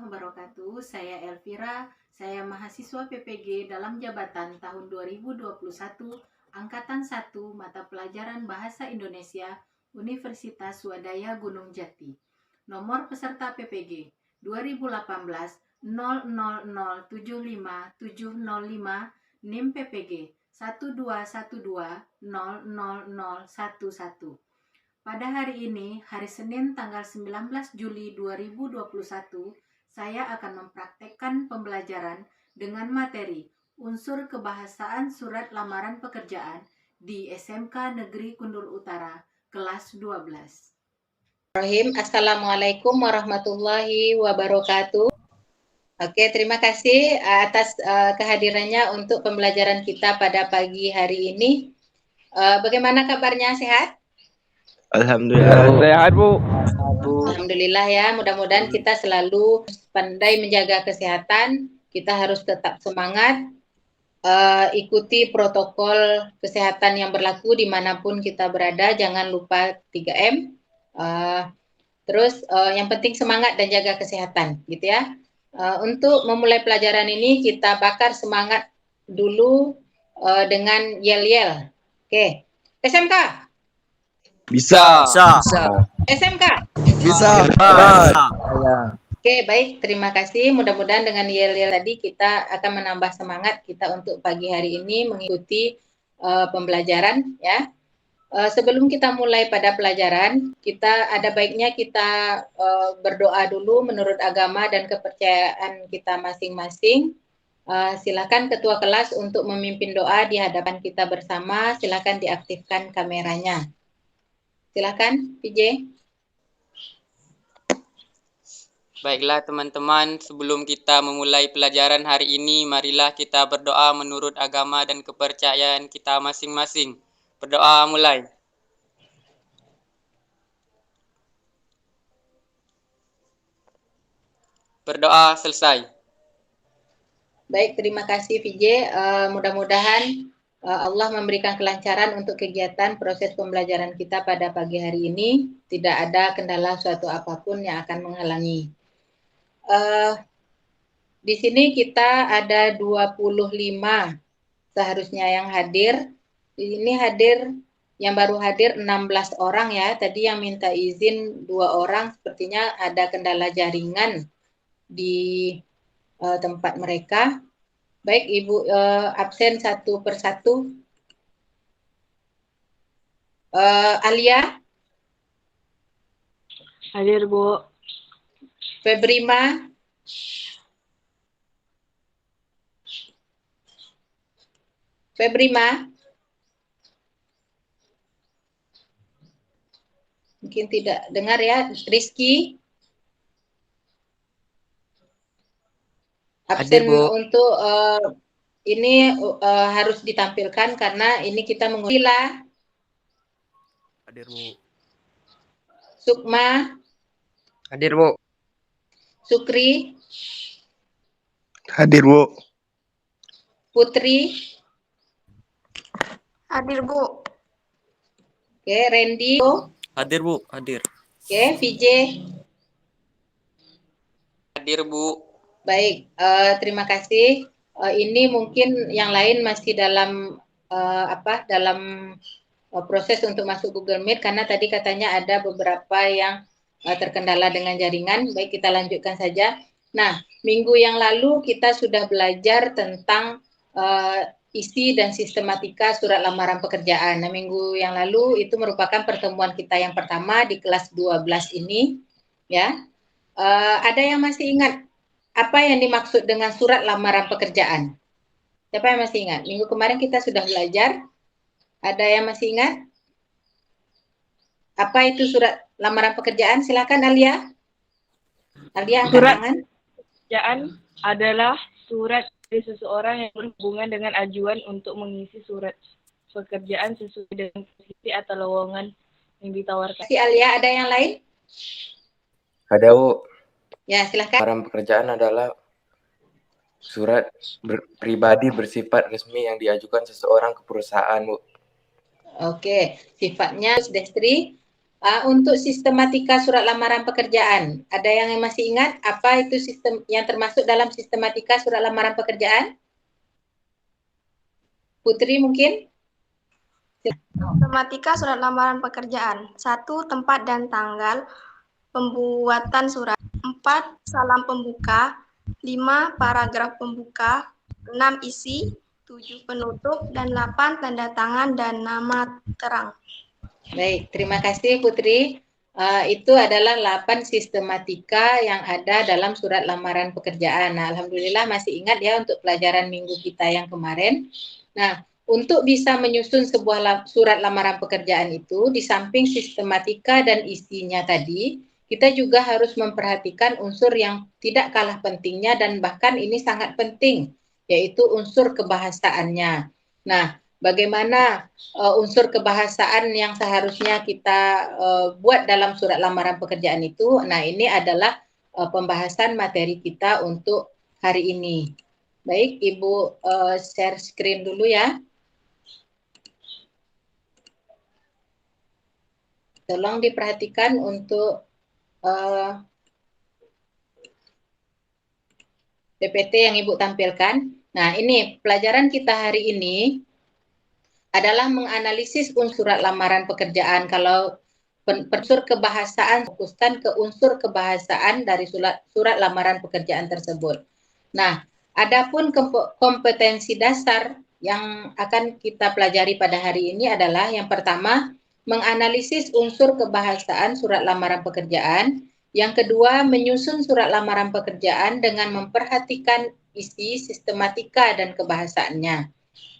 wabarakatuh. Saya Elvira, saya mahasiswa PPG dalam jabatan tahun 2021, Angkatan 1, mata pelajaran Bahasa Indonesia, Universitas Swadaya Gunung Jati. Nomor peserta PPG 2018 00075705, NIM PPG 121200011. Pada hari ini, hari Senin tanggal 19 Juli 2021, saya akan mempraktekkan pembelajaran dengan materi unsur kebahasaan surat lamaran pekerjaan di SMK Negeri Kundul Utara, kelas 12. Assalamualaikum warahmatullahi wabarakatuh. Oke, terima kasih atas kehadirannya untuk pembelajaran kita pada pagi hari ini. Bagaimana kabarnya, sehat? Alhamdulillah. Sehat, Bu. Alhamdulillah ya, mudah-mudahan kita selalu pandai menjaga kesehatan. Kita harus tetap semangat, ikuti protokol kesehatan yang berlaku dimanapun kita berada. Jangan lupa 3M. Terus yang penting semangat dan jaga kesehatan, gitu ya. Untuk memulai pelajaran ini kita bakar semangat dulu dengan yel-yel. Oke, SMK. Bisa. SMK. Bisa. Oke, baik. Terima kasih. Mudah-mudahan dengan yel-yel tadi kita akan menambah semangat kita untuk pagi hari ini mengikuti pembelajaran, ya. Sebelum kita mulai pada pelajaran, ada baiknya kita berdoa dulu menurut agama dan kepercayaan kita masing-masing. Silakan ketua kelas untuk memimpin doa di hadapan kita bersama. Silakan diaktifkan kameranya. Silakan, PJ. Baiklah teman-teman, sebelum kita memulai pelajaran hari ini, marilah kita berdoa menurut agama dan kepercayaan kita masing-masing. Berdoa mulai. Berdoa selesai. Baik, terima kasih VJ. Mudah-mudahan Allah memberikan kelancaran untuk kegiatan proses pembelajaran kita pada pagi hari ini. Tidak ada kendala suatu apapun yang akan menghalangi. Di sini kita ada 25 seharusnya yang hadir. Di sini yang baru hadir 16 orang ya. Tadi yang minta izin 2 orang, sepertinya ada kendala jaringan di tempat mereka. Baik, Ibu absen satu persatu. Alia? Hadir, Bu. Febrima? Mungkin tidak dengar ya. Rizky? Absen untuk ini harus ditampilkan karena ini kita menggunakan. Hadir, Bu. Sukma? Hadir, Bu. Sukri? Hadir, Bu. Putri? Hadir, Bu. Oke, Randy? Hadir, Bu. Hadir. Oke, VJ? Hadir, Bu. Baik, terima kasih. Ini mungkin yang lain masih dalam proses untuk masuk Google Meet karena tadi katanya ada beberapa yang terkendala dengan jaringan. Baik, kita lanjutkan saja. Nah, minggu yang lalu kita sudah belajar tentang isi dan sistematika surat lamaran pekerjaan. Nah, minggu yang lalu itu merupakan pertemuan kita yang pertama di kelas 12 ini, ya. Ada yang masih ingat apa yang dimaksud dengan surat lamaran pekerjaan? Siapa yang masih ingat? Minggu kemarin kita sudah belajar. Ada yang masih ingat? Apa itu surat lamaran pekerjaan? Silakan Alia. Alia, angkat tangan. Pekerjaan adalah surat dari seseorang yang berhubungan dengan ajuan untuk mengisi surat pekerjaan sesuai dengan posisi atau lowongan yang ditawarkan. Si Alia, ada yang lain? Ada, Bu. Ya, silakan. Lamaran pekerjaan adalah surat pribadi bersifat resmi yang diajukan seseorang ke perusahaan, Bu. Oke, sifatnya Destri. Untuk sistematika surat lamaran pekerjaan, ada yang masih ingat apa itu sistem yang termasuk dalam sistematika surat lamaran pekerjaan? Putri mungkin? Sistematika surat lamaran pekerjaan. 1. Tempat dan tanggal pembuatan surat. 4. Salam pembuka. 5. Paragraf pembuka. 6. Isi. 7. Penutup. Dan 8. Tanda tangan dan nama terang. Baik, terima kasih Putri. Itu adalah 8 sistematika yang ada dalam surat lamaran pekerjaan. Nah, alhamdulillah masih ingat ya untuk pelajaran minggu kita yang kemarin. Nah, untuk bisa menyusun sebuah surat lamaran pekerjaan itu, di samping sistematika dan isinya tadi, kita juga harus memperhatikan unsur yang tidak kalah pentingnya dan bahkan ini sangat penting, yaitu unsur kebahasaannya. Nah, bagaimana unsur kebahasaan yang seharusnya kita buat dalam surat lamaran pekerjaan itu? Nah, ini adalah pembahasan materi kita untuk hari ini. Baik, Ibu share screen dulu ya. Tolong diperhatikan untuk PPT yang Ibu tampilkan. Nah, ini pelajaran kita hari ini adalah menganalisis unsur lamaran pekerjaan. Kalau unsur kebahasaan, fokuskan ke unsur kebahasaan dari surat lamaran pekerjaan tersebut. Nah, adapun kompetensi dasar yang akan kita pelajari pada hari ini adalah yang pertama, menganalisis unsur kebahasaan surat lamaran pekerjaan. Yang kedua, menyusun surat lamaran pekerjaan dengan memperhatikan isi, sistematika, dan kebahasaannya.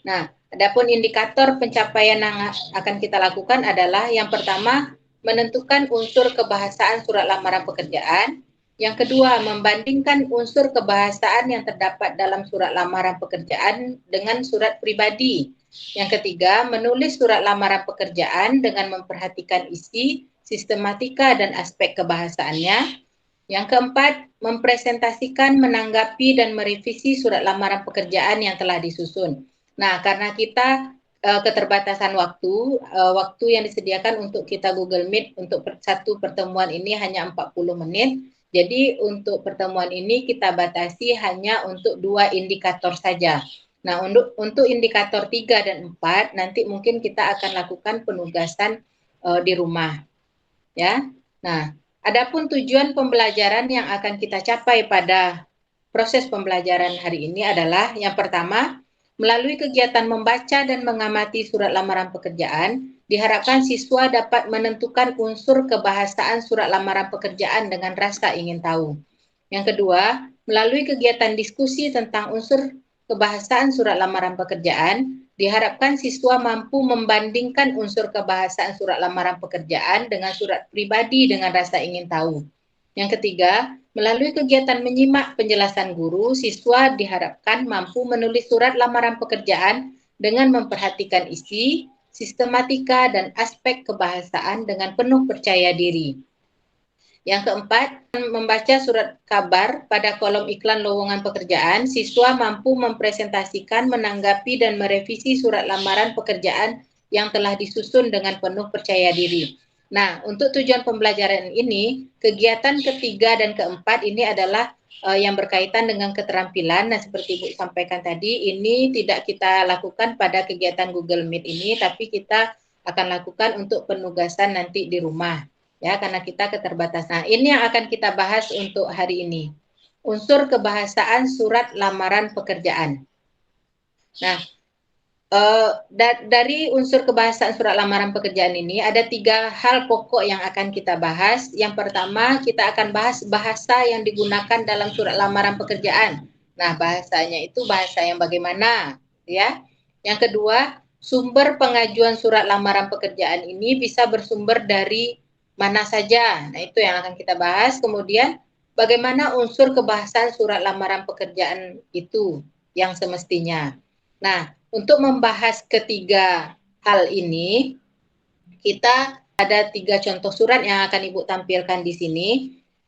Nah, adapun indikator pencapaian yang akan kita lakukan adalah yang pertama, menentukan unsur kebahasaan surat lamaran pekerjaan. Yang kedua, membandingkan unsur kebahasaan yang terdapat dalam surat lamaran pekerjaan dengan surat pribadi. Yang ketiga, menulis surat lamaran pekerjaan dengan memperhatikan isi, sistematika, dan aspek kebahasaannya. Yang keempat, mempresentasikan, menanggapi, dan merevisi surat lamaran pekerjaan yang telah disusun. Nah, karena kita keterbatasan waktu yang disediakan untuk kita Google Meet untuk satu pertemuan ini hanya 40 menit. Jadi untuk pertemuan ini kita batasi hanya untuk 2 indikator saja. Nah, untuk indikator 3 dan 4 nanti mungkin kita akan lakukan penugasan di rumah. Ya. Nah, adapun tujuan pembelajaran yang akan kita capai pada proses pembelajaran hari ini adalah yang pertama, melalui kegiatan membaca dan mengamati surat lamaran pekerjaan, diharapkan siswa dapat menentukan unsur kebahasaan surat lamaran pekerjaan dengan rasa ingin tahu. Yang kedua, melalui kegiatan diskusi tentang unsur kebahasaan surat lamaran pekerjaan, diharapkan siswa mampu membandingkan unsur kebahasaan surat lamaran pekerjaan dengan surat pribadi dengan rasa ingin tahu. Yang ketiga, melalui kegiatan menyimak penjelasan guru, siswa diharapkan mampu menulis surat lamaran pekerjaan dengan memperhatikan isi, sistematika, dan aspek kebahasaan dengan penuh percaya diri. Yang keempat, membaca surat kabar pada kolom iklan lowongan pekerjaan, siswa mampu mempresentasikan, menanggapi, dan merevisi surat lamaran pekerjaan yang telah disusun dengan penuh percaya diri. Nah, untuk tujuan pembelajaran ini, kegiatan ketiga dan keempat ini adalah yang berkaitan dengan keterampilan. Nah, seperti Ibu sampaikan tadi, ini tidak kita lakukan pada kegiatan Google Meet ini, tapi kita akan lakukan untuk penugasan nanti di rumah. Ya, karena kita keterbatasan. Nah, ini yang akan kita bahas untuk hari ini. Unsur kebahasaan surat lamaran pekerjaan. Nah, dari unsur kebahasaan surat lamaran pekerjaan ini ada 3 hal pokok yang akan kita bahas. Yang pertama, kita akan bahas bahasa yang digunakan dalam surat lamaran pekerjaan. Nah, bahasanya itu bahasa yang bagaimana, ya. Yang kedua, sumber pengajuan surat lamaran pekerjaan ini bisa bersumber dari mana saja. Nah, itu yang akan kita bahas. Kemudian, bagaimana unsur kebahasaan surat lamaran pekerjaan itu yang semestinya. Nah, untuk membahas ketiga hal ini, kita ada 3 contoh surat yang akan Ibu tampilkan di sini.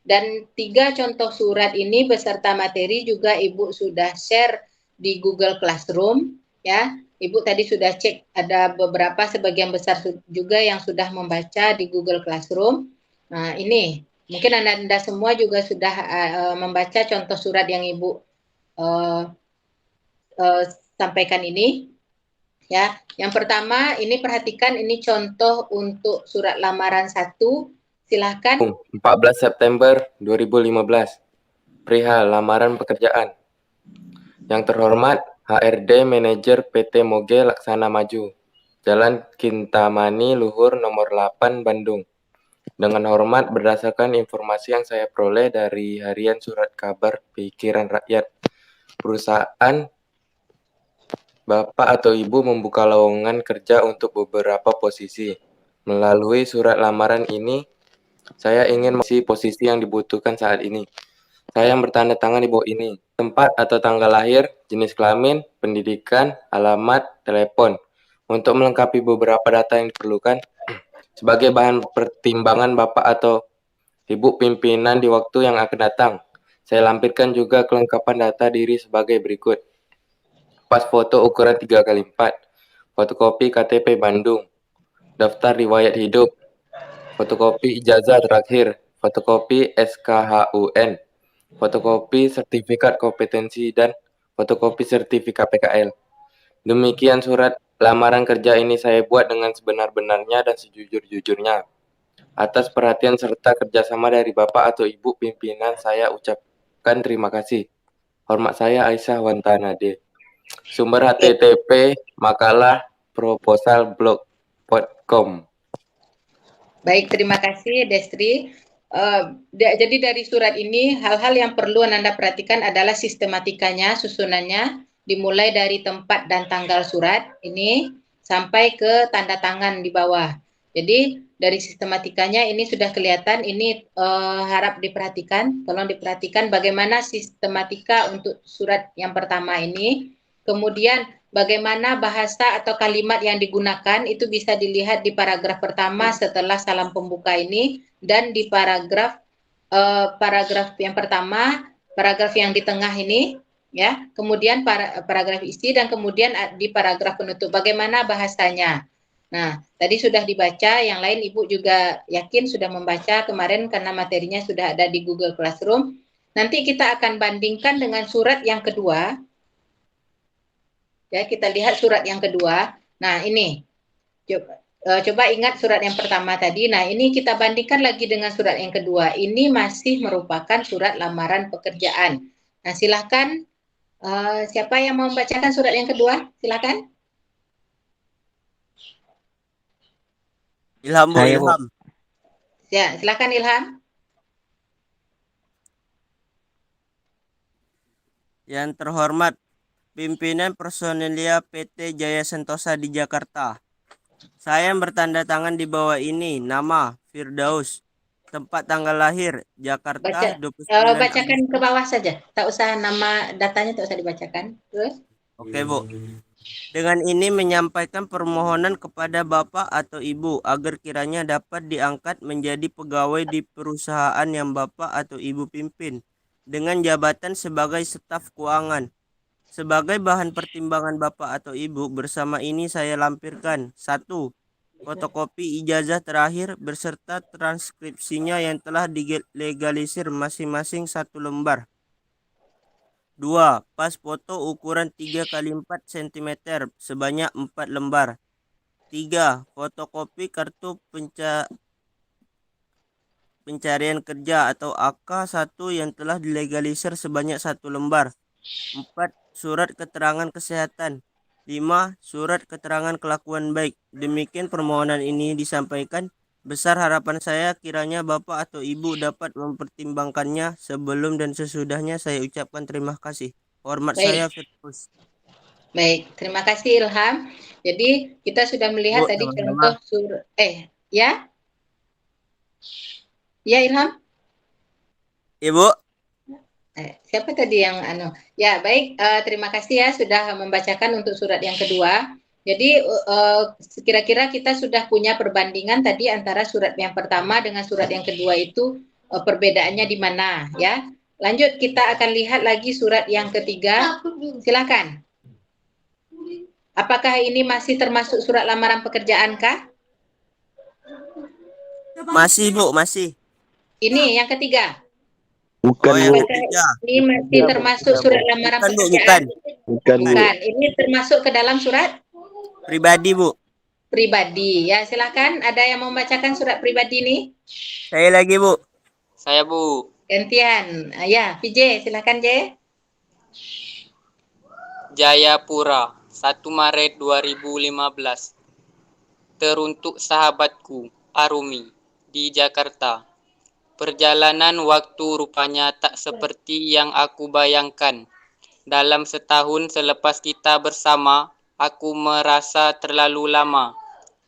Dan 3 contoh surat ini beserta materi juga Ibu sudah share di Google Classroom. Ya, Ibu tadi sudah cek ada beberapa sebagian besar juga yang sudah membaca di Google Classroom. Nah, ini mungkin Anda semua juga sudah membaca contoh surat yang Ibu sampaikan ini. Ya, yang pertama ini perhatikan ini contoh untuk surat lamaran 1. Silahkan. 14 September 2015. Perihal lamaran pekerjaan. Yang terhormat HRD Manajer PT Moge Laksana Maju, Jalan Kintamani Luhur nomor 8 Bandung. Dengan hormat berdasarkan informasi yang saya peroleh dari harian surat kabar pikiran rakyat, perusahaan Bapak atau Ibu membuka lowongan kerja untuk beberapa posisi. Melalui surat lamaran ini, saya ingin mengisi posisi yang dibutuhkan saat ini. Saya yang bertanda tangan di bawah ini. Tempat atau tanggal lahir, jenis kelamin, pendidikan, alamat, telepon. Untuk melengkapi beberapa data yang diperlukan, sebagai bahan pertimbangan Bapak atau Ibu pimpinan di waktu yang akan datang, saya lampirkan juga kelengkapan data diri sebagai berikut. Pas foto ukuran 3x4, fotokopi KTP Bandung, daftar riwayat hidup, fotokopi ijazah terakhir, fotokopi SKHUN, fotokopi sertifikat kompetensi, dan fotokopi sertifikat PKL. Demikian surat lamaran kerja ini saya buat dengan sebenar-benarnya dan sejujur-jujurnya. Atas perhatian serta kerjasama dari Bapak atau Ibu pimpinan, saya ucapkan terima kasih. Hormat saya Aisyah Wantanade. Sumber http makalah proposal blog.com. Baik, terima kasih Destri. Jadi dari surat ini hal-hal yang perlu Anda perhatikan adalah sistematikanya, susunannya, dimulai dari tempat dan tanggal surat ini sampai ke tanda tangan di bawah. Jadi dari sistematikanya ini sudah kelihatan, ini harap diperhatikan, tolong diperhatikan bagaimana sistematika untuk surat yang pertama ini. Kemudian bagaimana bahasa atau kalimat yang digunakan itu bisa dilihat di paragraf pertama setelah salam pembuka ini, dan di paragraf yang pertama, paragraf yang di tengah ini, ya. Kemudian paragraf isi, dan kemudian di paragraf penutup bagaimana bahasanya. Nah, tadi sudah dibaca, yang lain Ibu juga yakin sudah membaca kemarin karena materinya sudah ada di Google Classroom. Nanti kita akan bandingkan dengan surat yang kedua. Ya, kita lihat surat yang kedua. Nah, ini. Coba ingat surat yang pertama tadi. Nah, ini kita bandingkan lagi dengan surat yang kedua. Ini masih merupakan surat lamaran pekerjaan. Nah, silakan. Siapa yang mau membacakan surat yang kedua? Silakan. Ilham, Bu, Ilham. Ya, silakan Ilham. Yang terhormat Pimpinan Personelia PT Jaya Sentosa di Jakarta. Saya yang bertanda tangan di bawah ini, nama Firdaus, tempat tanggal lahir Jakarta 29 bacakan ke bawah saja, tak usah nama datanya, tak usah dibacakan. Terus? Oke, Bu. Dengan ini menyampaikan permohonan kepada Bapak atau Ibu agar kiranya dapat diangkat menjadi pegawai di perusahaan yang Bapak atau Ibu pimpin dengan jabatan sebagai staf keuangan. Sebagai bahan pertimbangan Bapak atau Ibu, bersama ini saya lampirkan 1. Fotokopi ijazah terakhir beserta transkripsinya yang telah dilegalisir masing-masing 1 lembar. 2. Pas foto ukuran 3x4 cm sebanyak 4 lembar. 3. Fotokopi kartu pencarian kerja atau AK1 yang telah dilegalisir sebanyak 1 lembar. 4. Surat keterangan kesehatan. 5. Surat keterangan kelakuan baik. Demikian permohonan ini disampaikan. Besar harapan saya kiranya Bapak atau Ibu dapat mempertimbangkannya. Sebelum dan sesudahnya saya ucapkan terima kasih. Hormat saya Firdaus. Baik, terima kasih Ilham. Jadi kita sudah melihat Bu, tadi teman-teman. contoh surat. Ya? Ya Ilham? Ibu. Siapa tadi yang Ya, baik, terima kasih ya sudah membacakan untuk surat yang kedua. Jadi kira-kira kita sudah punya perbandingan tadi antara surat yang pertama dengan surat yang kedua itu perbedaannya di mana ya. Lanjut, kita akan lihat lagi surat yang ketiga. Silakan. Apakah ini masih termasuk surat lamaran pekerjaan kah? Masih, Bu, masih. Ini yang ketiga. Bukan, Oh, yang Bu. Apakah ketiga. ini masih Tidak, Bu. termasuk Tidak, surat Bu. lamaran Bukan, Bu, pekerjaan? Bukan, Bu. Bukan. Ini termasuk ke dalam surat Pribadi, Bu. pribadi. Ya, silakan. Ada yang mau membacakan surat pribadi nih? Saya lagi, Bu. Saya, Bu. Gantian. Ya, PJ, silakan J. Jayapura, 1 Maret 2015. Teruntuk sahabatku, Arumi, di Jakarta. Perjalanan waktu rupanya tak seperti yang aku bayangkan. Dalam setahun selepas kita bersama, aku merasa terlalu lama.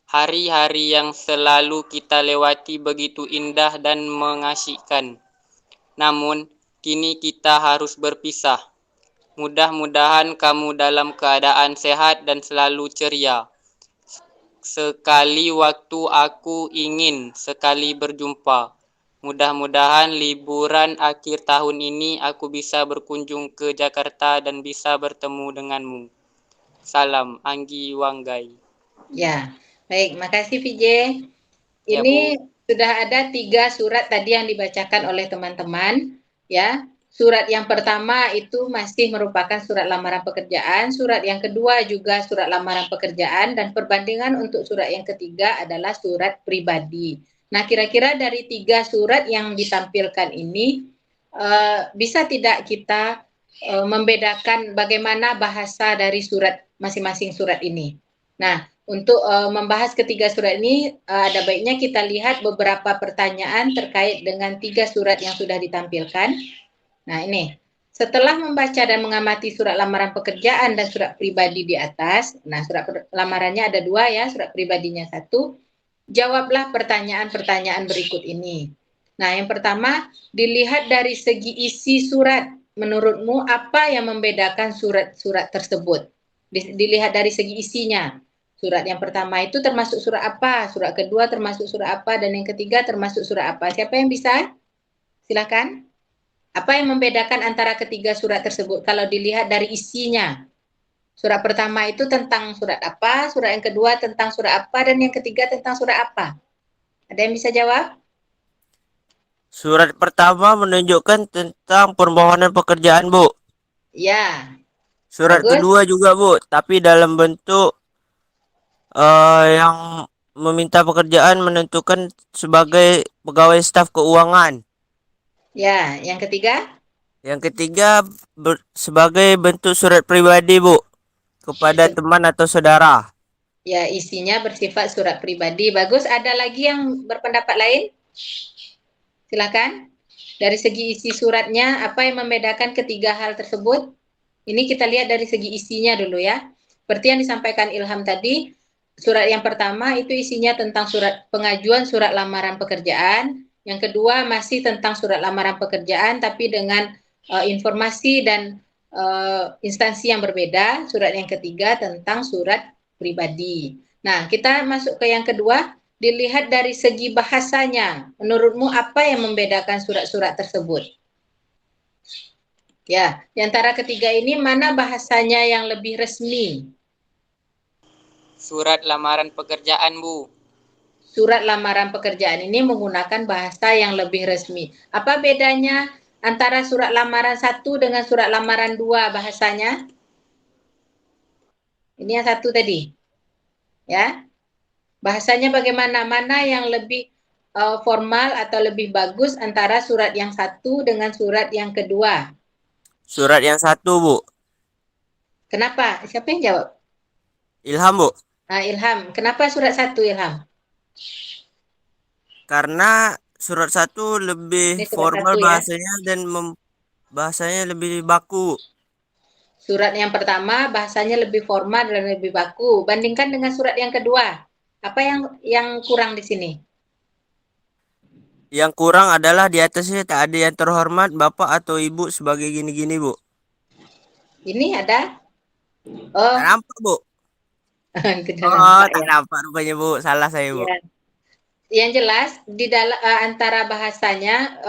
Hari-hari yang selalu kita lewati begitu indah dan mengasyikkan. Namun, kini kita harus berpisah. Mudah-mudahan kamu dalam keadaan sehat dan selalu ceria. Sekali waktu aku ingin sekali berjumpa. Mudah-mudahan liburan akhir tahun ini aku bisa berkunjung ke Jakarta dan bisa bertemu denganmu. Salam, Anggi Wanggai. Ya, baik. Makasih PJ. Ya, Ini sudah ada 3 surat tadi yang dibacakan oleh teman-teman. Ya, surat yang pertama itu masih merupakan surat lamaran pekerjaan. Surat yang kedua juga surat lamaran pekerjaan. Dan perbandingan untuk surat yang ketiga adalah surat pribadi. Nah, kira-kira dari 3 surat yang ditampilkan ini, bisa tidak kita membedakan bagaimana bahasa dari surat masing-masing surat ini? Nah, untuk membahas ketiga surat ini, ada baiknya kita lihat beberapa pertanyaan terkait dengan 3 surat yang sudah ditampilkan. Nah, ini. Setelah membaca dan mengamati surat lamaran pekerjaan dan surat pribadi di atas, nah surat lamarannya ada 2 ya, surat pribadinya 1. Jawablah pertanyaan-pertanyaan berikut ini. Nah, yang pertama, dilihat dari segi isi surat. Menurutmu apa yang membedakan surat-surat tersebut? Dilihat dari segi isinya. Surat yang pertama itu termasuk surat apa? Surat kedua termasuk surat apa? Dan yang ketiga termasuk surat apa? Siapa yang bisa? Silakan. Apa yang membedakan antara ketiga surat tersebut kalau dilihat dari isinya? Surat pertama itu tentang surat apa? Surat yang kedua tentang surat apa? Dan yang ketiga tentang surat apa? Ada yang bisa jawab? Surat pertama menunjukkan tentang permohonan pekerjaan, Bu. Ya. Surat Bagus. kedua juga, Bu, tapi dalam bentuk yang meminta pekerjaan menentukan sebagai pegawai staf keuangan. Ya, yang ketiga? Yang ketiga sebagai bentuk surat pribadi, Bu, kepada teman atau saudara. Ya, isinya bersifat surat pribadi. Bagus. Ada lagi yang berpendapat lain? Silakan. Dari segi isi suratnya, apa yang membedakan ketiga hal tersebut? Ini kita lihat dari segi isinya dulu ya. Seperti yang disampaikan Ilham tadi, surat yang pertama itu isinya tentang surat pengajuan surat lamaran pekerjaan. Yang kedua masih tentang surat lamaran pekerjaan tapi dengan informasi dan instansi yang berbeda. Surat yang ketiga tentang surat pribadi. Nah, kita masuk ke yang kedua, dilihat dari segi bahasanya. Menurutmu apa yang membedakan surat-surat tersebut? Ya, di antara ketiga ini mana bahasanya yang lebih resmi? Surat lamaran pekerjaan, Bu. Surat lamaran pekerjaan ini menggunakan bahasa yang lebih resmi. Apa bedanya antara surat lamaran 1 dengan surat lamaran 2 bahasanya? Ini yang 1 tadi. Ya. Bahasanya bagaimana? Mana yang lebih formal atau lebih bagus antara surat yang 1 dengan surat yang kedua? Surat yang 1, Bu. Kenapa? Siapa yang jawab? Ilham, Bu. Nah, Ilham. Kenapa surat 1, Ilham? Karena surat 1 lebih Ini surat formal 1 ya. bahasanya dan bahasanya lebih baku. Surat yang pertama bahasanya lebih formal dan lebih baku. Bandingkan dengan surat yang kedua. Apa yang kurang di sini? Yang kurang adalah di atasnya tak ada yang terhormat Bapak atau Ibu sebagai gini-gini, Bu. Ini ada? Oh, Tak nampak, Bu. tidak Oh, nampak tak ya. nampak rupanya, Bu. Salah saya, Bu. Ya. Yang jelas di dalam antara bahasanya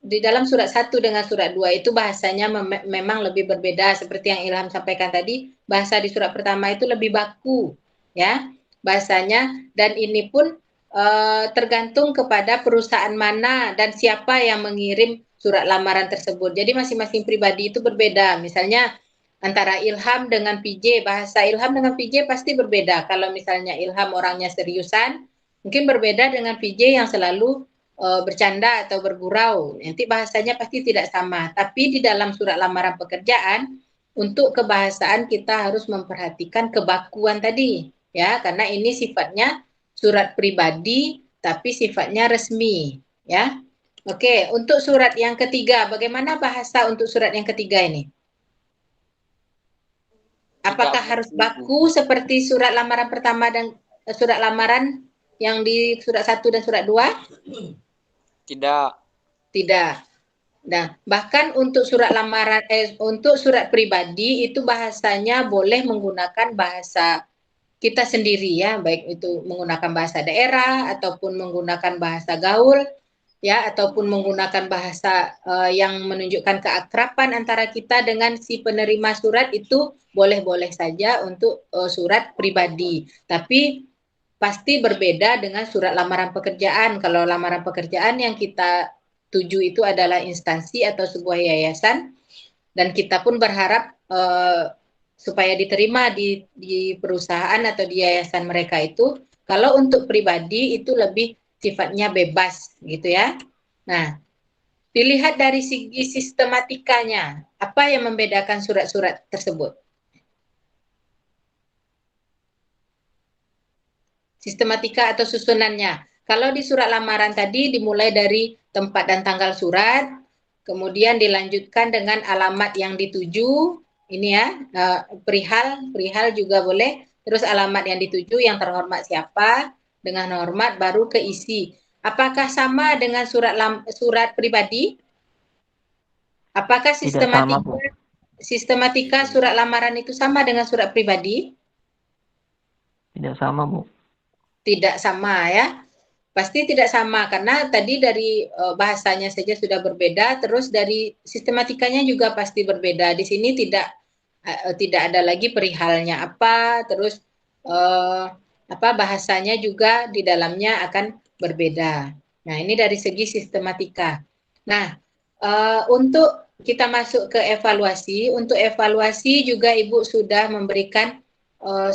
di dalam surat 1 dengan surat 2 itu bahasanya memang lebih berbeda, seperti yang Ilham sampaikan tadi. Bahasa di surat pertama itu lebih baku, ya bahasanya, dan ini pun tergantung kepada perusahaan mana dan siapa yang mengirim surat lamaran tersebut. Jadi masing-masing pribadi itu berbeda. Misalnya antara Ilham dengan PJ, bahasa Ilham dengan PJ pasti berbeda. Kalau misalnya Ilham orangnya seriusan, mungkin berbeda dengan PJ yang selalu bercanda atau bergurau. Nanti bahasanya pasti tidak sama. Tapi di dalam surat lamaran pekerjaan, untuk kebahasaan kita harus memperhatikan kebakuan tadi, ya, karena ini sifatnya surat pribadi tapi sifatnya resmi, ya. Oke, untuk surat yang ketiga, bagaimana bahasa untuk surat yang ketiga ini? Apakah harus baku seperti surat lamaran pertama dan surat lamaran yang di surat 1 dan surat 2? Tidak. Tidak. Nah, bahkan untuk surat lamaran untuk surat pribadi itu bahasanya boleh menggunakan bahasa kita sendiri, ya, baik itu menggunakan bahasa daerah ataupun menggunakan bahasa gaul, ya, ataupun menggunakan bahasa yang menunjukkan keakraban antara kita dengan si penerima surat, itu boleh-boleh saja untuk surat pribadi. Tapi pasti berbeda dengan surat lamaran pekerjaan. Kalau lamaran pekerjaan yang kita tuju itu adalah instansi atau sebuah yayasan, dan kita pun berharap supaya diterima di perusahaan atau di yayasan mereka itu. Kalau untuk pribadi itu lebih sifatnya bebas, gitu ya. Nah, dilihat dari segi sistematikanya, apa yang membedakan surat-surat tersebut? Sistematika atau susunannya. Kalau di surat lamaran tadi dimulai dari tempat dan tanggal surat, kemudian dilanjutkan dengan alamat yang dituju, ini ya, perihal juga boleh, terus alamat yang dituju, yang terhormat siapa, dengan hormat baru ke isi. Apakah sama dengan surat pribadi? Apakah sistematika surat lamaran itu sama dengan surat pribadi? Tidak sama, Bu. Tidak sama, ya. Pasti tidak sama karena tadi dari bahasanya saja sudah berbeda, terus dari sistematikanya juga pasti berbeda. Di sini tidak ada lagi perihalnya apa, terus bahasanya juga di dalamnya akan berbeda. Nah, ini dari segi sistematika. Nah, untuk kita masuk ke evaluasi, untuk evaluasi juga Ibu sudah memberikan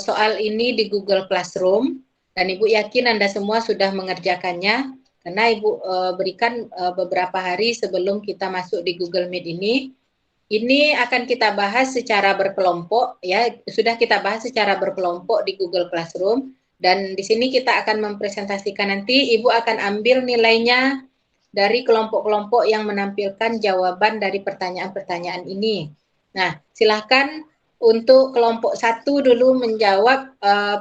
soal ini di Google Classroom. Dan Ibu yakin Anda semua sudah mengerjakannya, karena Ibu berikan beberapa hari sebelum kita masuk di Google Meet ini. Ini akan kita bahas secara berkelompok, ya, sudah kita bahas secara berkelompok di Google Classroom. Dan di sini kita akan mempresentasikan nanti, Ibu akan ambil nilainya dari kelompok-kelompok yang menampilkan jawaban dari pertanyaan-pertanyaan ini. Nah, silakan untuk kelompok 1 dulu menjawab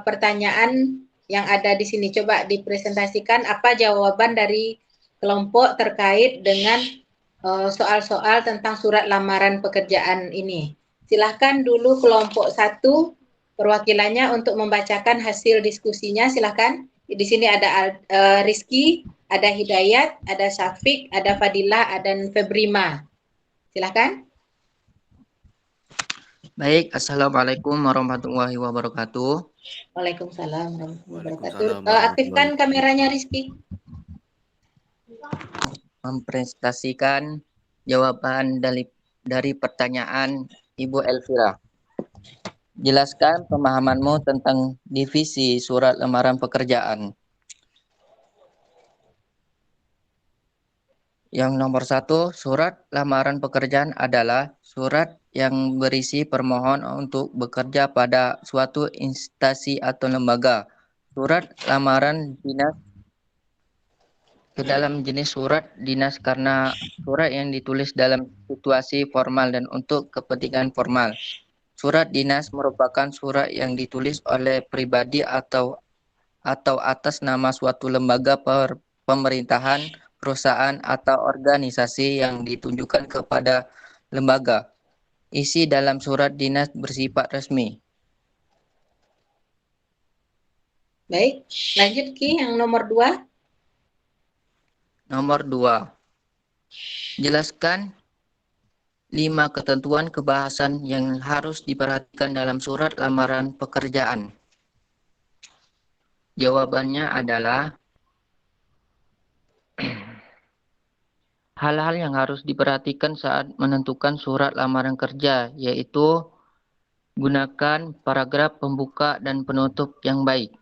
pertanyaan yang ada di sini. Coba dipresentasikan apa jawaban dari kelompok terkait dengan soal-soal tentang surat lamaran pekerjaan ini. Silahkan dulu kelompok 1 perwakilannya untuk membacakan hasil diskusinya. Silahkan. Di sini ada Rizky, ada Hidayat, ada Syafiq, ada Fadilah, dan Febrima. Silahkan. Baik, Assalamualaikum warahmatullahi wabarakatuh. Waalaikumsalam warahmatullahi wabarakatuh. Aktifkan kameranya Rizky. Mempresentasikan jawaban dari pertanyaan Ibu Elvira. Jelaskan pemahamanmu tentang divisi surat lamaran pekerjaan. Yang nomor 1, surat lamaran pekerjaan adalah surat yang berisi permohonan untuk bekerja pada suatu instansi atau lembaga. Surat lamaran dinas ke dalam jenis surat dinas karena surat yang ditulis dalam situasi formal dan untuk kepentingan formal. Surat dinas merupakan surat yang ditulis oleh pribadi atau atas nama suatu lembaga pemerintahan, perusahaan, atau organisasi yang ditunjukkan kepada lembaga. Isi dalam surat dinas bersifat resmi. Baik, lanjut Ki, yang nomor 2. Nomor 2. Jelaskan 5 ketentuan kebahasan yang harus diperhatikan dalam surat lamaran pekerjaan. Jawabannya adalah hal-hal yang harus diperhatikan saat menentukan surat lamaran kerja, yaitu gunakan paragraf pembuka dan penutup yang baik.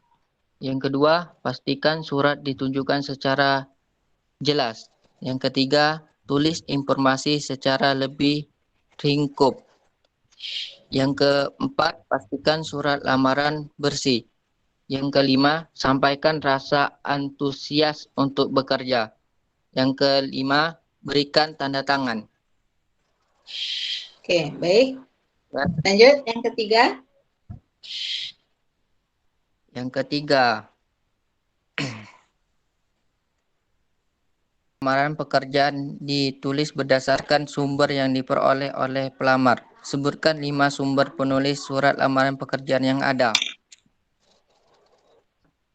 Yang kedua, pastikan surat ditunjukkan secara jelas. Yang ketiga, tulis informasi secara lebih ringkup. Yang keempat, pastikan surat lamaran bersih. Yang kelima, sampaikan rasa antusias untuk bekerja. Yang kelima, berikan tanda tangan. Oke, baik. Lanjut, yang ketiga. Yang ketiga, lamaran pekerjaan ditulis berdasarkan sumber yang diperoleh oleh pelamar. Sebutkan 5 sumber penulis surat lamaran pekerjaan yang ada.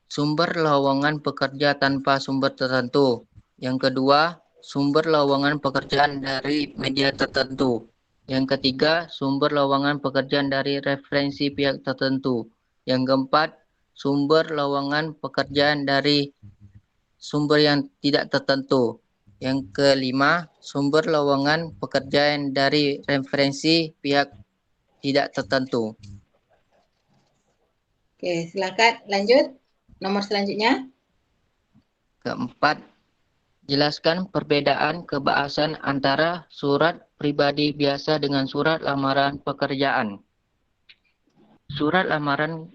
Sumber lowongan pekerja tanpa sumber tertentu. Yang kedua, sumber lowongan pekerjaan dari media tertentu. Yang ketiga, sumber lowongan pekerjaan dari referensi pihak tertentu. Yang keempat, sumber lowongan pekerjaan dari sumber yang tidak tertentu. Yang kelima, sumber lowongan pekerjaan dari referensi pihak tidak tertentu. Oke, silakan lanjut. Nomor selanjutnya. Keempat, jelaskan perbedaan kebahasan antara surat pribadi biasa dengan surat lamaran pekerjaan. Surat lamaran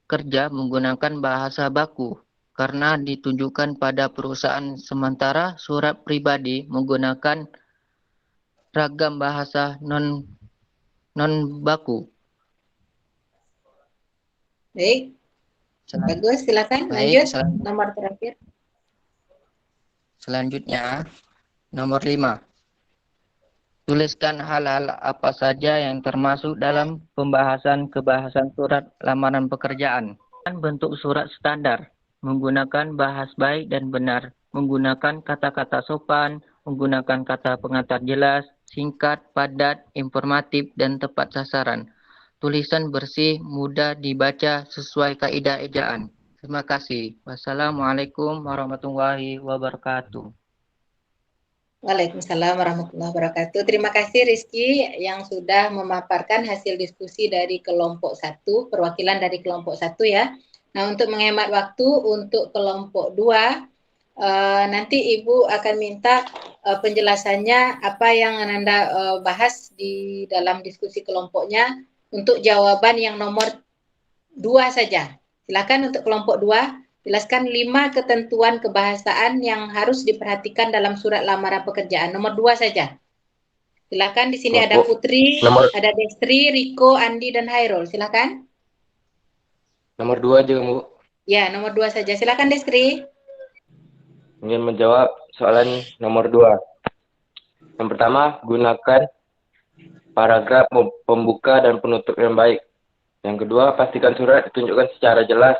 kerja menggunakan bahasa baku karena ditunjukkan pada perusahaan, sementara surat pribadi menggunakan ragam bahasa non-baku. Baik. Bagus, silakan lanjut. Nomor terakhir. Selanjutnya, nomor 5. Tuliskan hal-hal apa saja yang termasuk dalam pembahasan kebahasan surat lamaran pekerjaan. Bentuk surat standar, menggunakan bahas baik dan benar, menggunakan kata-kata sopan, menggunakan kata pengantar jelas, singkat, padat, informatif, dan tepat sasaran. Tulisan bersih, mudah dibaca sesuai kaidah ejaan. Terima kasih. Wassalamualaikum warahmatullahi wabarakatuh. Waalaikumsalam warahmatullahi wabarakatuh. Terima kasih Rizky yang sudah memaparkan hasil diskusi dari kelompok 1, perwakilan dari kelompok 1 ya. Nah, untuk menghemat waktu untuk kelompok 2, nanti Ibu akan minta penjelasannya apa yang Anda bahas di dalam diskusi kelompoknya untuk jawaban yang nomor 2 saja. Silakan untuk kelompok 2. Jelaskan 5 ketentuan kebahasaan yang harus diperhatikan dalam surat lamaran pekerjaan. Nomor 2 saja. Silakan, di sini ada Putri, ada Destri, Riko, Andi, dan Hairul. Silakan. Nomor 2 aja, Bu. Ya, nomor 2 saja. Silakan, Destri. Ingin menjawab soalan nomor 2. Yang pertama, gunakan paragraf pembuka dan penutup yang baik. Yang kedua, pastikan surat ditunjukkan secara jelas.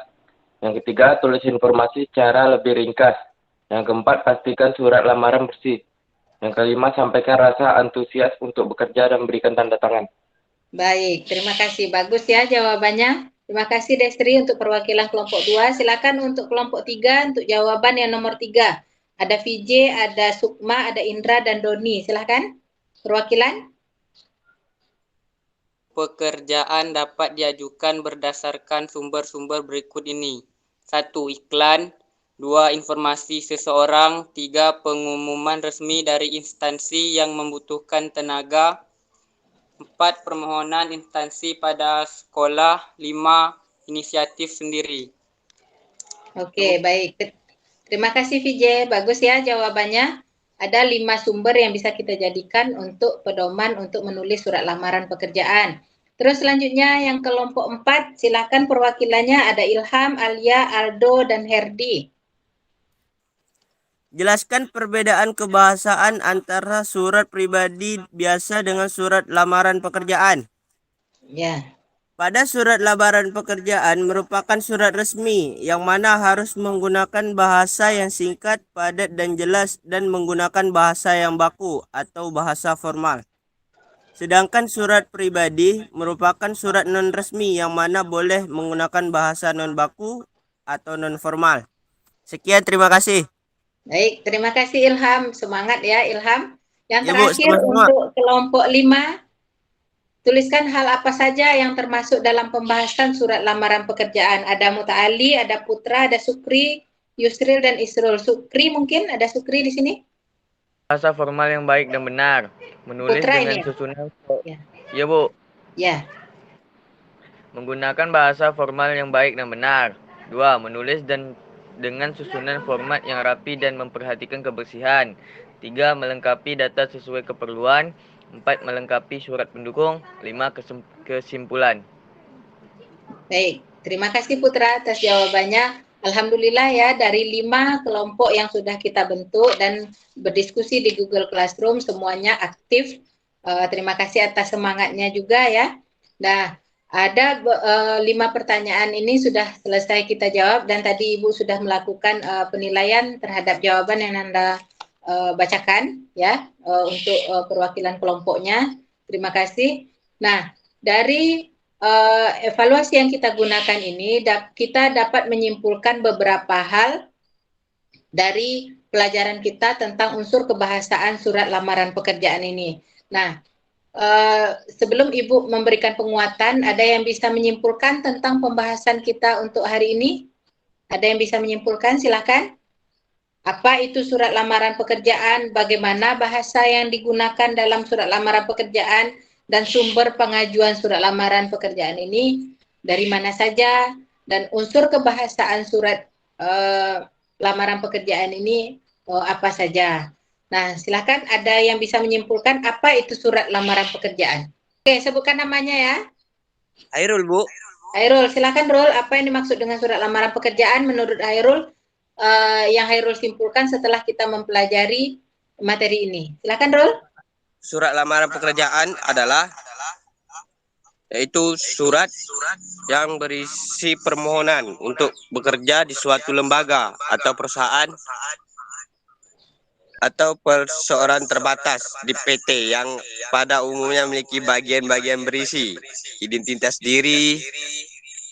Yang ketiga, tulis informasi secara lebih ringkas. Yang keempat, pastikan surat lamaran bersih. Yang kelima, sampaikan rasa antusias untuk bekerja dan berikan tanda tangan. Baik, terima kasih. Bagus ya jawabannya. Terima kasih Destri untuk perwakilan kelompok 2. Silakan untuk kelompok 3 untuk jawaban yang nomor 3. Ada VJ, ada Sukma, ada Indra, dan Doni. Silakan. Perwakilan. Pekerjaan dapat diajukan berdasarkan sumber-sumber berikut ini. 1. Iklan. 2. Informasi seseorang. 3. Pengumuman resmi dari instansi yang membutuhkan tenaga. 4. Permohonan instansi pada sekolah. 5. Inisiatif sendiri. Oke, baik. Terima kasih VJ. Bagus ya jawabannya. Ada 5 sumber yang bisa kita jadikan untuk pedoman untuk menulis surat lamaran pekerjaan. Terus selanjutnya yang kelompok 4, silakan perwakilannya ada Ilham, Alia, Aldo, dan Herdi. Jelaskan perbedaan kebahasaan antara surat pribadi biasa dengan surat lamaran pekerjaan. Ya. Pada surat lamaran pekerjaan merupakan surat resmi yang mana harus menggunakan bahasa yang singkat, padat, dan jelas dan menggunakan bahasa yang baku atau bahasa formal. Sedangkan surat pribadi merupakan surat non-resmi yang mana boleh menggunakan bahasa non-baku atau non-formal. Sekian, terima kasih. Baik, terima kasih Ilham. Semangat ya Ilham. Yang Ya, Bu, terakhir sama-sama. untuk kelompok 5, tuliskan hal apa saja yang termasuk dalam pembahasan surat lamaran pekerjaan. Ada Muta'ali, ada Putra, ada Sukri, Yusril, dan Isrul. Sukri mungkin, ada Sukri di sini? Bahasa formal yang baik dan benar. Menulis Putra dengan ini. susunan. Ya. Ya, Bu. Ya. Menggunakan bahasa formal yang baik dan benar. 2. Menulis dengan susunan format yang rapi dan memperhatikan kebersihan. 3. Melengkapi data sesuai keperluan. 4. Melengkapi surat pendukung. 5. Kesimpulan. Baik, terima kasih Putra atas jawabannya. Alhamdulillah ya, dari 5 kelompok yang sudah kita bentuk dan berdiskusi di Google Classroom, semuanya aktif. Terima kasih atas semangatnya juga ya. Nah, ada 5 pertanyaan ini sudah selesai kita jawab dan tadi Ibu sudah melakukan penilaian terhadap jawaban yang Anda bacakan ya untuk perwakilan kelompoknya. Terima kasih. Nah, dari evaluasi yang kita gunakan ini kita dapat menyimpulkan beberapa hal dari pelajaran kita tentang unsur kebahasaan surat lamaran pekerjaan ini. Nah, sebelum Ibu memberikan penguatan, ada yang bisa menyimpulkan tentang pembahasan kita untuk hari ini? Ada yang bisa menyimpulkan? Silakan. Apa itu surat lamaran pekerjaan? Bagaimana bahasa yang digunakan dalam surat lamaran pekerjaan? Dan sumber pengajuan surat lamaran pekerjaan ini dari mana saja? Dan unsur kebahasaan surat lamaran pekerjaan ini apa saja? Nah, silakan ada yang bisa menyimpulkan apa itu surat lamaran pekerjaan. Oke, sebutkan namanya ya. Hairul, Bu. Hairul, silakan Rul. Apa yang dimaksud dengan surat lamaran pekerjaan menurut Hairul? Yang Hairul simpulkan setelah kita mempelajari materi ini. Silakan Rul. Surat lamaran pekerjaan adalah yaitu surat yang berisi permohonan untuk bekerja di suatu lembaga atau perusahaan atau perseorangan terbatas di PT yang pada umumnya memiliki bagian-bagian berisi identitas diri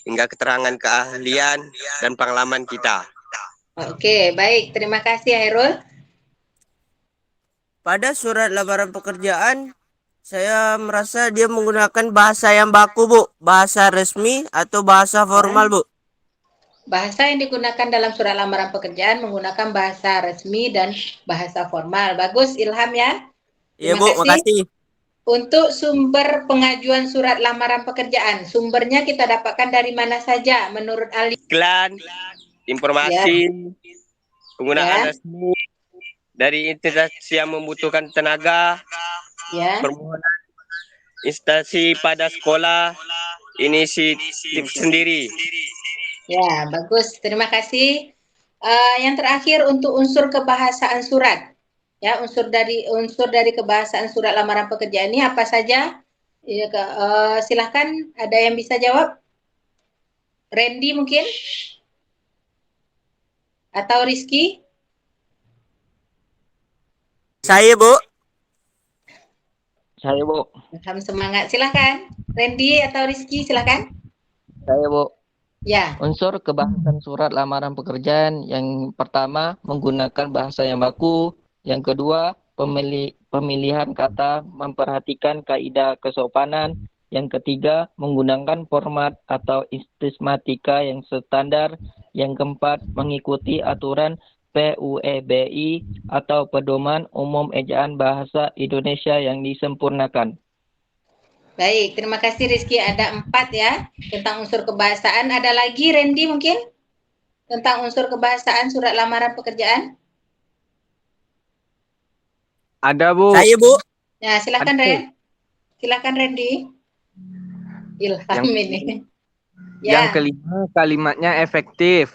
hingga keterangan keahlian dan pengalaman kita. Oke, baik. Terima kasih Hairul. Pada surat lamaran pekerjaan, saya merasa dia menggunakan bahasa yang baku, Bu. Bahasa resmi atau bahasa formal, Bu. Bahasa yang digunakan dalam surat lamaran pekerjaan menggunakan bahasa resmi dan bahasa formal. Bagus, Ilham ya. Iya, Bu. Makasih. Untuk sumber pengajuan surat lamaran pekerjaan, sumbernya kita dapatkan dari mana saja menurut Ali? Iklan, informasi, penggunaan resmi dari instansi yang membutuhkan tenaga, permohonan instansi pada sekolah, inisiatif sendiri. Ya, bagus. Terima kasih. Yang terakhir untuk unsur kebahasaan surat. Ya, unsur dari kebahasaan surat lamaran pekerjaan ini apa saja? Ya, silakan ada yang bisa jawab? Randy mungkin? Atau Rizky? Saya, Bu. Saya, Bu. Semangat. Silakan. Randy atau Rizky, silakan. Saya, Bu. Ya. Unsur kebahasan surat lamaran pekerjaan yang pertama menggunakan bahasa yang baku, yang kedua pemilihan kata memperhatikan kaidah kesopanan, yang ketiga menggunakan format atau istismatika yang standar, yang keempat mengikuti aturan PUEBI atau Pedoman Umum Ejaan Bahasa Indonesia yang disempurnakan. Baik, terima kasih Rizky. Ada 4 ya tentang unsur kebahasaan. Ada lagi Randy mungkin tentang unsur kebahasaan surat lamaran pekerjaan? Ada, Bu. Saya, Bu. Ya, silakan Ren. Silakan Randy. Ilham ini. Yang kelima, kalimatnya efektif.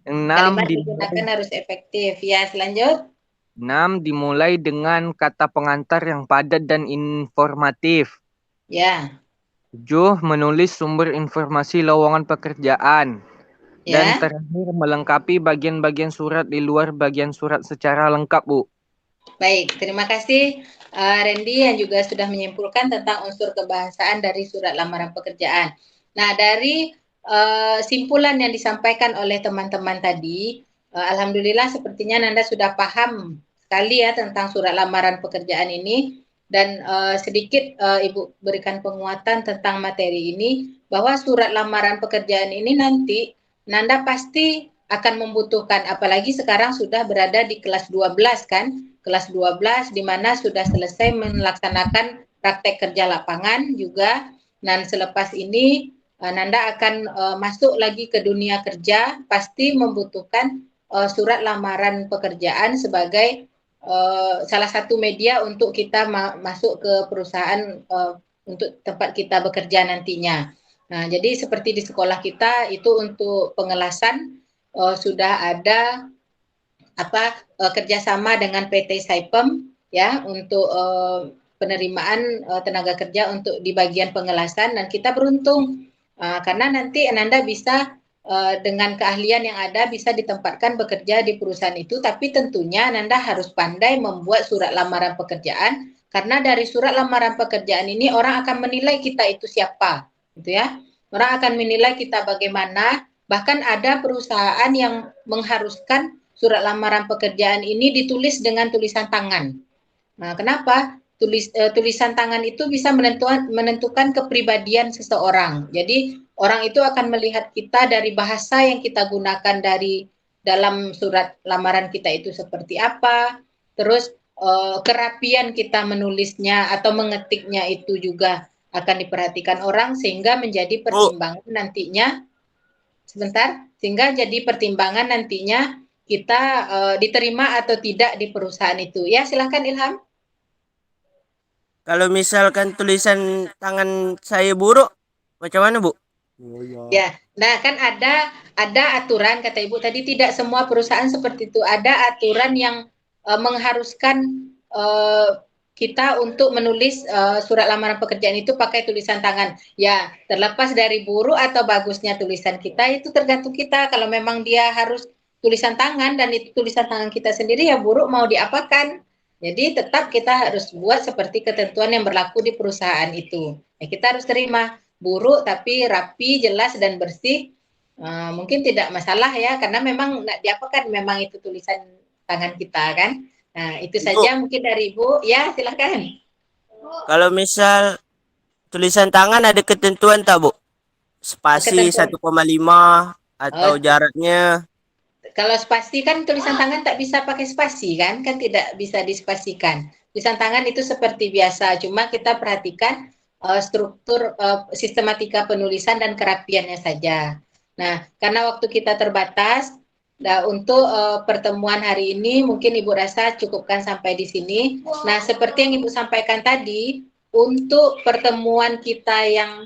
Yang 6 kalimat digunakan harus efektif. Ya, selanjut. 6 dimulai dengan kata pengantar yang padat dan informatif. Ya. 7. Menulis sumber informasi lowongan pekerjaan. Dan Ya. terakhir, melengkapi bagian-bagian surat di luar bagian surat secara lengkap, Bu. Baik, terima kasih Randy yang juga sudah menyimpulkan tentang unsur kebahasaan dari surat lamaran pekerjaan. Nah, dari simpulan yang disampaikan oleh teman-teman tadi, alhamdulillah sepertinya Nanda sudah paham sekali ya tentang surat lamaran pekerjaan ini. Dan sedikit Ibu berikan penguatan tentang materi ini, bahwa surat lamaran pekerjaan ini nanti Nanda pasti akan membutuhkan, apalagi sekarang sudah berada di kelas 12 kan, kelas 12 di mana sudah selesai melaksanakan praktek kerja lapangan juga. Dan selepas ini Nanda akan masuk lagi ke dunia kerja, pasti membutuhkan surat lamaran pekerjaan sebagai salah satu media untuk kita masuk ke perusahaan untuk tempat kita bekerja nantinya. Nah, jadi seperti di sekolah kita itu untuk pengelasan sudah ada kerjasama dengan PT Saipem ya untuk penerimaan tenaga kerja untuk di bagian pengelasan, dan kita beruntung karena nanti Ananda bisa dengan keahlian yang ada bisa ditempatkan bekerja di perusahaan itu, tapi tentunya Ananda harus pandai membuat surat lamaran pekerjaan, karena dari surat lamaran pekerjaan ini orang akan menilai kita itu siapa, gitu ya. Orang akan menilai kita bagaimana, bahkan ada perusahaan yang mengharuskan surat lamaran pekerjaan ini ditulis dengan tulisan tangan. Nah, kenapa? Tulisan tangan itu bisa menentukan kepribadian seseorang. Jadi orang itu akan melihat kita dari bahasa yang kita gunakan dari dalam surat lamaran kita itu seperti apa, terus kerapian kita menulisnya atau mengetiknya itu juga akan diperhatikan orang, sehingga menjadi pertimbangan nantinya. Sebentar, sehingga jadi pertimbangan nantinya kita diterima atau tidak di perusahaan itu. Ya, silakan Ilham. Kalau misalkan tulisan tangan saya buruk, macam mana, Bu? Ya, nah kan ada aturan, kata Ibu tadi, tidak semua perusahaan seperti itu. Ada aturan yang mengharuskan kita untuk menulis surat lamaran pekerjaan itu pakai tulisan tangan. Ya, terlepas dari buruk atau bagusnya tulisan kita, itu tergantung kita. Kalau memang dia harus tulisan tangan dan itu tulisan tangan kita sendiri, ya buruk mau diapakan. Jadi tetap kita harus buat seperti ketentuan yang berlaku di perusahaan itu. Ya, kita harus terima buruk tapi rapi, jelas dan bersih. Mungkin tidak masalah ya, karena memang diapakan, memang itu tulisan tangan kita kan. Nah, itu saja mungkin dari Ibu. Ya, silakan. Kalau misal tulisan tangan ada ketentuan tak, Bu? Spasi 1,5 atau jaraknya? Kalau spasi kan tulisan tangan tak bisa pakai spasi kan tidak bisa dispasikan. Tulisan tangan itu seperti biasa, cuma kita perhatikan struktur sistematika penulisan dan kerapiannya saja. Nah, karena waktu kita terbatas, untuk pertemuan hari ini mungkin Ibu rasa cukupkan sampai di sini. Nah, seperti yang Ibu sampaikan tadi, untuk pertemuan kita yang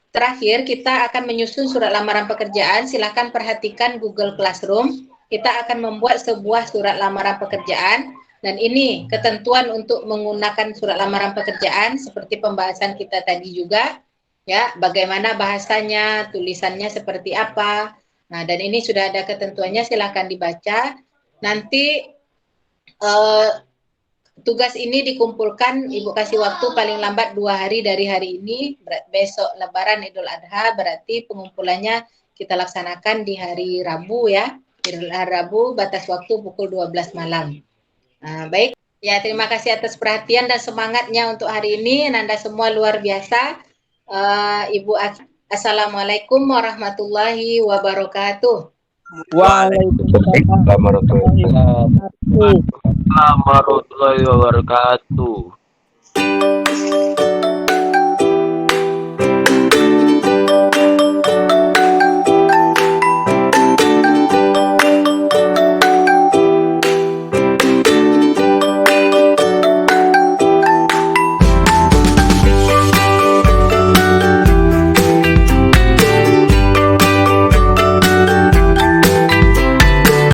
terakhir, kita akan menyusun surat lamaran pekerjaan. Silakan perhatikan Google Classroom. Kita akan membuat sebuah surat lamaran pekerjaan. Dan ini ketentuan untuk menggunakan surat lamaran pekerjaan seperti pembahasan kita tadi juga. Ya, bagaimana bahasanya, tulisannya seperti apa. Nah, dan ini sudah ada ketentuannya, silakan dibaca. Nanti tugas ini dikumpulkan, Ibu kasih waktu paling lambat 2 hari dari hari ini. Besok Lebaran Idul Adha, berarti pengumpulannya kita laksanakan di hari Rabu ya. Di hari Rabu, batas waktu pukul 12 malam. Nah, baik, ya terima kasih atas perhatian dan semangatnya untuk hari ini. Nanda semua luar biasa. Ibu, Assalamualaikum warahmatullahi wabarakatuh. Waalaikumsalam warahmatullahi wabarakatuh.